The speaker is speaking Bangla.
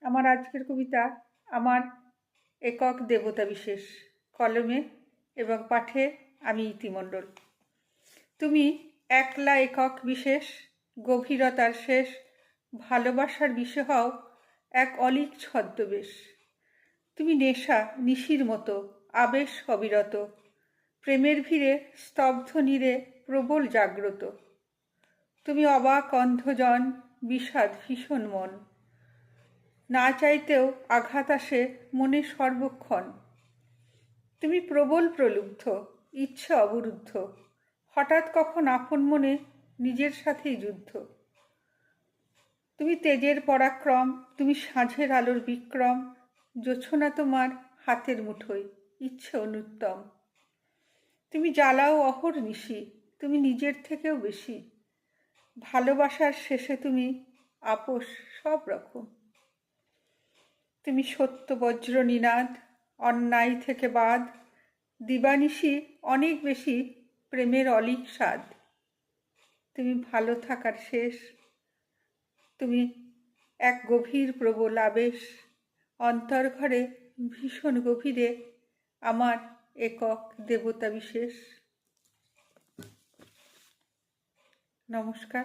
আমার আজকের কবিতা আমার একক দেবতা বিশেষ। কলমে এবং পাঠে আমি ইতি মণ্ডল। তুমি একলা একক বিশেষ, গভীরতার শেষ, ভালোবাসার বিষয় হও এক অলিক ছদ্মবেশ। তুমি নেশা নিশির মতো, আবেশ অবিরত, প্রেমের ভিড়ে স্তব্ধ নীরে প্রবল জাগ্রত। তুমি অবাক অন্ধজন, বিষাদ ভীষণ মন, না চাইতেও আঘাত আসে মনে সর্বক্ষণ। তুমি প্রবল প্রলুব্ধ, ইচ্ছা অবরুদ্ধ, হঠাৎ কখন আপন মনে নিজের সাথেই যুদ্ধ। তুমি তেজের পরাক্রম, তুমি সাঁঝের আলোর বিক্রম, জোছনা তোমার হাতের মুঠোয়, ইচ্ছে অনুত্তম। তুমি জ্বালাও অহর্নিশি, তুমি নিজের থেকেও বেশি, ভালোবাসার শেষে তুমি আপোষ সব রকম। তুমি সত্য বজ্র নিনাদ, অন্যায় থেকে বাদ, দিবানিশি অনেক বেশি প্রেমের অলিক স্বাদ। তুমি ভালো থাকার শেষ, তুমি এক গভীর প্রবল আবেশ, অন্তর ঘরে ভীষণ গভীরে আমার একক দেবতা বিশেষ। নমস্কার।